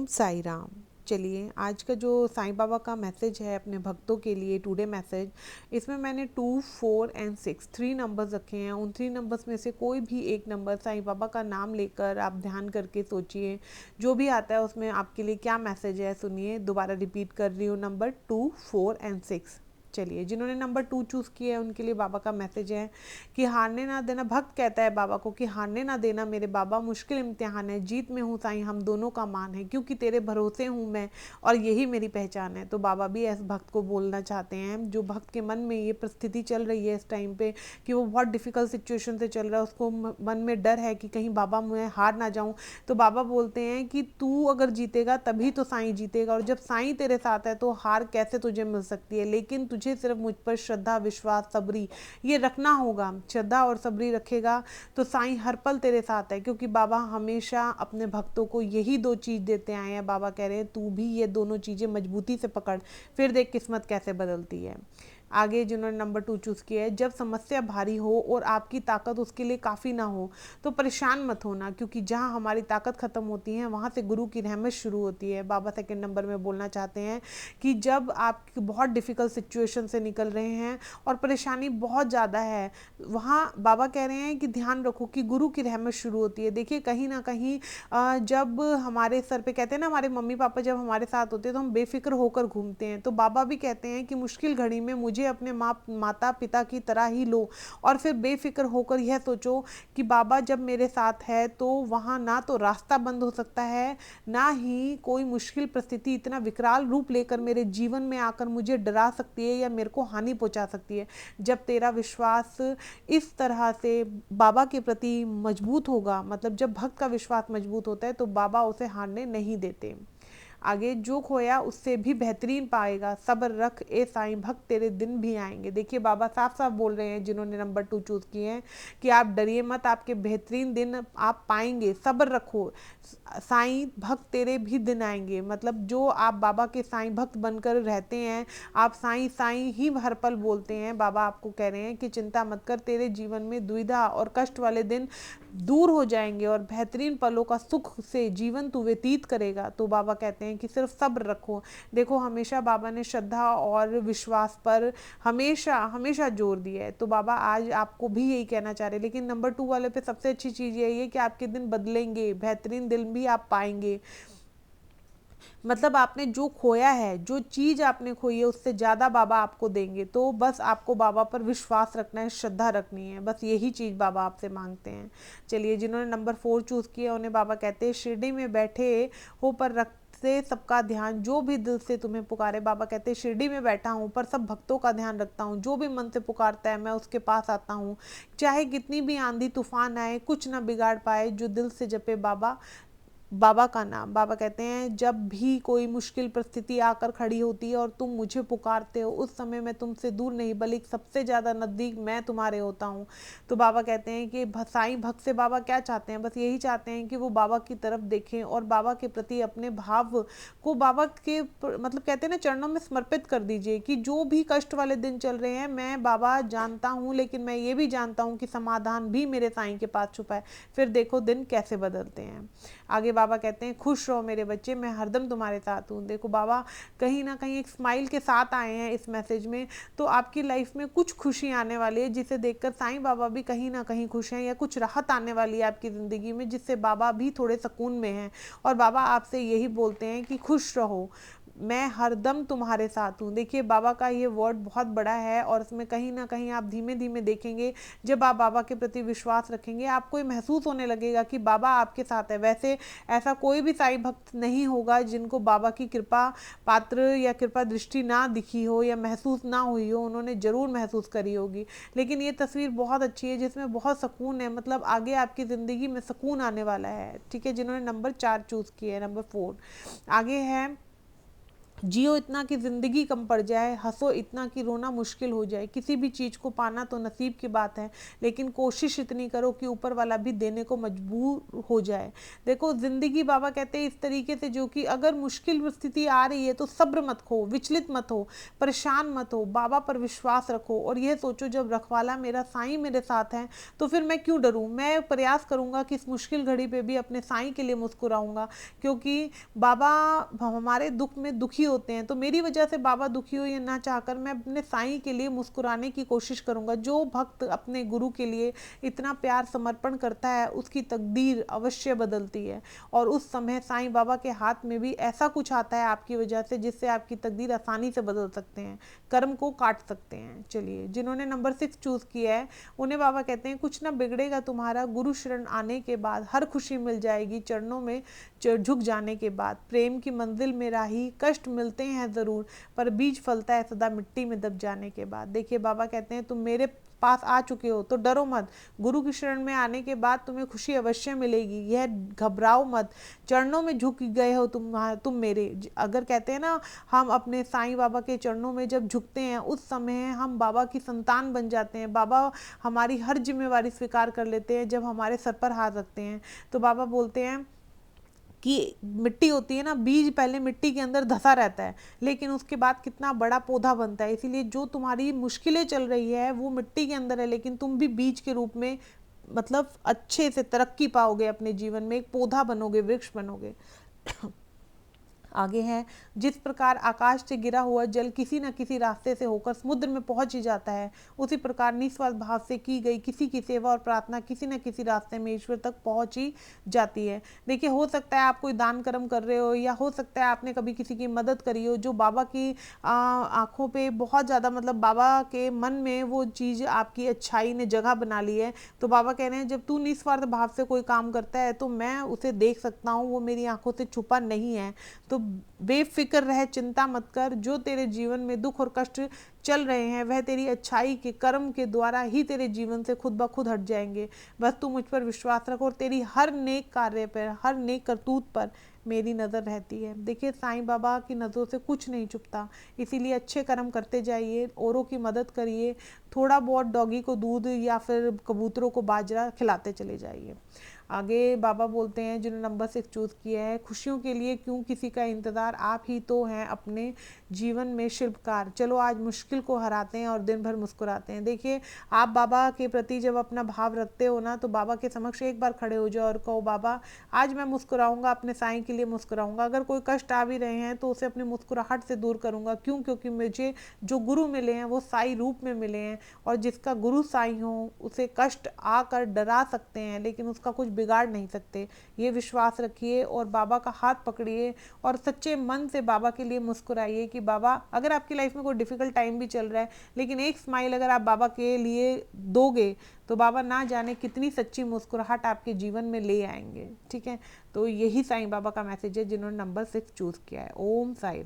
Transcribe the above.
साई राम। चलिए, आज का जो साईं बाबा का मैसेज है अपने भक्तों के लिए, टुडे मैसेज, इसमें मैंने 2, 4 एंड 6 3 नंबर्स रखे हैं। उन 3 नंबर्स में से कोई भी एक नंबर साईं बाबा का नाम लेकर आप ध्यान करके सोचिए, जो भी आता है उसमें आपके लिए क्या मैसेज है सुनिए। दोबारा रिपीट कर रही हूँ, नंबर 2, 4 एंड 6। चलिए, जिन्होंने नंबर 2 चूज़ किया है उनके लिए बाबा का मैसेज है कि हारने ना देना। भक्त कहता है बाबा को कि हारने ना देना मेरे बाबा, मुश्किल इम्तिहान है, जीत में हूँ साईं, हम दोनों का मान है, क्योंकि तेरे भरोसे हूँ मैं और यही मेरी पहचान है। तो बाबा भी ऐसे भक्त को बोलना चाहते हैं, जो भक्त के मन में ये परिस्थिति चल रही है इस टाइम पे कि वो बहुत डिफ़िकल्ट सिचुएशन से चल रहा है, उसको मन में डर है कि कहीं बाबा मैं हार ना जाऊँ। तो बाबा बोलते हैं कि तू अगर जीतेगा तभी तो साईं जीतेगा, और जब साईं तेरे साथ है तो हार कैसे तुझे मिल सकती है। लेकिन तुझे सिर्फ मुझ पर श्रद्धा, विश्वास, सबरी ये रखना होगा। श्रद्धा और सबरी रखेगा तो साईं हर पल तेरे साथ है, क्योंकि बाबा हमेशा अपने भक्तों को यही 2 चीज़ देते आए हैं। बाबा कह रहे हैं तू भी ये दोनों चीज़ें मजबूती से पकड़, फिर देख किस्मत कैसे बदलती है। आगे जिन्होंने नंबर 2 चूज़ किया है, जब समस्या भारी हो और आपकी ताकत उसके लिए काफ़ी ना हो तो परेशान मत होना, क्योंकि जहाँ हमारी ताकत ख़त्म होती है वहाँ से गुरु की रहमत शुरू होती है। बाबा सेकंड नंबर में बोलना चाहते हैं कि जब आप बहुत डिफ़िकल्ट सिचुएशन से निकल रहे हैं और परेशानी बहुत ज़्यादा है, वहाँ बाबा कह रहे हैं कि ध्यान रखो कि गुरु की रहमत शुरू होती है। देखिए, कहीं ना कहीं जब हमारे सर पे, कहते हैं ना, हमारे मम्मी पापा जब हमारे साथ होते हैं तो हम बेफिक्र होकर घूमते हैं। तो बाबा भी कहते हैं कि मुश्किल घड़ी में मुझे अपने माता पिता की तरह ही लो, और फिर बेफिक्र होकर यह सोचो कि बाबा जब मेरे साथ है तो वहाँ ना तो रास्ता बंद हो सकता है, ना ही कोई मुश्किल परिस्थिति इतना विकराल रूप लेकर मेरे जीवन में आकर मुझे डरा सकती है या मेरे को हानि पहुंचा सकती है। जब तेरा विश्वास इस तरह से बाबा के प्रति मजबूत होगा, मतलब जब भक्त का विश्वास मजबूत होता है तो बाबा उसे हारने नहीं देते। आगे, जो खोया उससे भी बेहतरीन पाएगा, सब्र रख ए साईं, भक्त तेरे दिन भी आएंगे। देखिए, बाबा साफ साफ बोल रहे हैं जिन्होंने नंबर 2 चूज़ किए हैं कि आप डरिए मत, आपके बेहतरीन दिन आप पाएंगे, सब्र रखो, साईं भक्त तेरे भी दिन आएंगे। मतलब जो आप बाबा के साईं भक्त बनकर रहते हैं, आप साईं साईं ही हर पल बोलते हैं। बाबा आपको कह रहे हैं कि चिंता मत कर, तेरे जीवन में दुविधा और कष्ट वाले दिन दूर हो जाएंगे और बेहतरीन पलों का सुख से जीवन तू व्यतीत करेगा। तो बाबा कहते हैं कि सिर्फ सब्र रखो। देखो, हमेशा बाबा ने श्रद्धा और विश्वास पर हमेशा हमेशा जोर दिया है, तो बाबा आज आपको भी यही कहना चाह रहे हैं। लेकिन नंबर 2 वाले पे सबसे अच्छी चीज़ यही है कि आपके दिन बदलेंगे, बेहतरीन दिन भी आप पाएंगे। मतलब आपने जो खोया है, जो चीज़ आपने खोई है, उससे ज़्यादा बाबा आपको देंगे। तो बस आपको बाबा पर विश्वास रखना है, श्रद्धा रखनी है, बस यही चीज़ बाबा आपसे मांगते हैं। चलिए, जिन्होंने नंबर 4 चूज़ किया उन्हें बाबा कहते हैं शिरडी में बैठे हो पर रखते सबका ध्यान, जो भी दिल से तुम्हें पुकारे। बाबा कहते हैं शिरडी में बैठा हूँ पर सब भक्तों का ध्यान रखता हूँ, जो भी मन से पुकारता है मैं उसके पास आता हूँ। चाहे कितनी भी आंधी तूफान आए, कुछ ना बिगाड़ पाए जो दिल से जपे बाबा बाबा का नाम। बाबा कहते हैं जब भी कोई मुश्किल परिस्थिति आकर खड़ी होती है और तुम मुझे पुकारते हो, उस समय मैं तुमसे दूर नहीं बल्कि सबसे ज़्यादा नज़दीक मैं तुम्हारे होता हूँ। तो बाबा कहते हैं कि साईं भक्त से बाबा क्या चाहते हैं, बस यही चाहते हैं कि वो बाबा की तरफ देखें और बाबा के प्रति अपने भाव को बाबा के मतलब कहते हैं ना, चरणों में समर्पित कर दीजिए कि जो भी कष्ट वाले दिन चल रहे हैं मैं बाबा जानता हूँ, लेकिन मैं ये भी जानता हूँ कि समाधान भी मेरे साईं के पास छुपा है। फिर देखो दिन कैसे बदलते हैं। आगे बाबा कहते हैं खुश रहो मेरे बच्चे, मैं हरदम तुम्हारे साथ हूँ। देखो, बाबा कहीं ना कहीं एक स्माइल के साथ आए हैं इस मैसेज में, तो आपकी लाइफ में कुछ खुशी आने वाली है जिसे देखकर साईं बाबा भी कहीं ना कहीं खुश हैं, या कुछ राहत आने वाली है आपकी ज़िंदगी में जिससे बाबा भी थोड़े सुकून में हैं। और बाबा आपसे यही बोलते हैं कि खुश रहो, मैं हरदम तुम्हारे साथ हूँ। देखिए, बाबा का ये वर्ड बहुत बड़ा है और इसमें कहीं ना कहीं आप धीमे धीमे देखेंगे, जब आप बाबा के प्रति विश्वास रखेंगे आपको ये महसूस होने लगेगा कि बाबा आपके साथ है। वैसे ऐसा कोई भी साईं भक्त नहीं होगा जिनको बाबा की कृपा पात्र या कृपा दृष्टि ना दिखी हो या महसूस ना हुई हो, उन्होंने ज़रूर महसूस करी होगी। लेकिन ये तस्वीर बहुत अच्छी है जिसमें बहुत सुकून है, मतलब आगे आपकी ज़िंदगी में सुकून आने वाला है। ठीक है, जिन्होंने नंबर 4 चूज़ किया है, नंबर 4। आगे है जियो इतना कि ज़िंदगी कम पड़ जाए, हंसो इतना कि रोना मुश्किल हो जाए। किसी भी चीज़ को पाना तो नसीब की बात है, लेकिन कोशिश इतनी करो कि ऊपर वाला भी देने को मजबूर हो जाए। देखो ज़िंदगी बाबा कहते हैं इस तरीके से, जो कि अगर मुश्किल स्थिति आ रही है तो सब्र मत खो, विचलित मत हो, परेशान मत हो, बाबा पर विश्वास रखो और यह सोचो जब रखवाला मेरा साईं मेरे साथ है तो फिर मैं क्यों डरूं। मैं प्रयास करूंगा कि इस मुश्किल घड़ी पे भी अपने साईं के लिए मुस्कुराऊंगा, क्योंकि बाबा हमारे दुख में दुखी होते हैं, तो मेरी वजह से बाबा दुखी हो ये ना चाहकर मैं अपने साईं के लिए मुस्कुराने की कोशिश करूंगा। जो भक्त अपने गुरु के लिए इतना प्यार समर्पण करता है उसकी तकदीर अवश्य बदलती है, और उस समय साईं बाबा के हाथ में भी ऐसा कुछ आता है आपकी वजह से जिससे आपकी तकदीर आसानी से बदल सकते हैं, कर्म को काट सकते हैं। चलिए, जिन्होंने नंबर 6 चूज़ किया है उन्हें बाबा कहते हैं कुछ ना बिगड़ेगा तुम्हारा, गुरु शरण आने के बाद हर खुशी मिल जाएगी, चरणों में झुक जाने के बाद। प्रेम की मंजिल में राही कष्ट मिलते हैं ज़रूर, पर बीज फलता है सदा मिट्टी में दब जाने के बाद। देखिए, बाबा कहते हैं तुम मेरे पास आ चुके हो तो डरो मत, गुरु की शरण में आने के बाद तुम्हें खुशी अवश्य मिलेगी, यह घबराओ मत, चरणों में झुक गए हो तुम मेरे। अगर कहते हैं ना, हम अपने साईं बाबा के चरणों में जब झुकते हैं उस समय हम बाबा की संतान बन जाते हैं, बाबा हमारी हर जिम्मेवारी स्वीकार कर लेते हैं जब हमारे सर पर हाथ रखते हैं। तो बाबा बोलते हैं कि मिट्टी होती है ना, बीज पहले मिट्टी के अंदर धंसा रहता है, लेकिन उसके बाद कितना बड़ा पौधा बनता है। इसीलिए जो तुम्हारी मुश्किलें चल रही है वो मिट्टी के अंदर है, लेकिन तुम भी बीज के रूप में मतलब अच्छे से तरक्की पाओगे अपने जीवन में, एक पौधा बनोगे, वृक्ष बनोगे। आगे है, जिस प्रकार आकाश से गिरा हुआ जल किसी न किसी रास्ते से होकर समुद्र में पहुंच ही जाता है, उसी प्रकार निस्वार्थ भाव से की गई किसी की सेवा और प्रार्थना किसी न किसी रास्ते में ईश्वर तक पहुंच ही जाती है। देखिए, हो सकता है आप कोई दान कर्म कर रहे हो, या हो सकता है आपने कभी किसी की मदद करी हो जो बाबा की आंखों पे बहुत ज़्यादा, मतलब बाबा के मन में वो चीज़ आपकी अच्छाई ने जगह बना ली है। तो बाबा कह रहे हैं जब तू निस्वार्थ भाव से कोई काम करता है तो मैं उसे देख सकता हूँ, वो मेरी आंखों से छुपा नहीं है। तो बेफिक्र रह, चिंता मत कर, जो तेरे जीवन में दुख और कष्ट चल रहे हैं वह तेरी अच्छाई के कर्म के द्वारा ही तेरे जीवन से खुद ब खुद हट जाएंगे। बस तू मुझ पर विश्वास रख और तेरी हर नेक कार्य पर, हर नेक करतूत पर मेरी नज़र रहती है। देखिए, साईं बाबा की नज़रों से कुछ नहीं छुपता, इसीलिए अच्छे कर्म करते जाइए, औरों की मदद करिए, थोड़ा बहुत डॉगी को दूध या फिर कबूतरों को बाजरा खिलाते चले जाइए। आगे बाबा बोलते हैं जिन्होंने नंबर 6 चूज़ किया है, खुशियों के लिए क्यों किसी का इंतज़ार, आप ही तो हैं अपने जीवन में शिल्पकार, चलो आज मुश्किल को हराते हैं और दिन भर मुस्कुराते हैं। देखिए, आप बाबा के प्रति जब अपना भाव रखते हो ना, तो बाबा के समक्ष एक बार खड़े हो जाओ और कहो बाबा आज मैं मुस्कुराऊंगा, अपने साईं के लिए मुस्कुराऊंगा। अगर कोई कष्ट आ भी रहे हैं तो उसे अपनी मुस्कुराहट से दूर करूंगा। क्यों? क्योंकि मुझे जो गुरु मिले हैं वो साईं रूप में मिले हैं, और जिसका गुरु साईं हो उसे कष्ट आकर डरा सकते हैं लेकिन उसका कुछ बिगाड़ नहीं सकते। ये विश्वास रखिए और बाबा का हाथ पकड़िए और सच्चे मन से बाबा के लिए मुस्कुराइए कि बाबा, अगर आपकी लाइफ में कोई डिफ़िकल्ट टाइम भी चल रहा है, लेकिन एक स्माइल अगर आप बाबा के लिए दोगे तो बाबा ना जाने कितनी सच्ची मुस्कुराहट आपके जीवन में ले आएंगे। ठीक है, तो यही साईं बाबा का मैसेज है जिन्होंने नंबर 6 चूज़ किया है। ओम साई।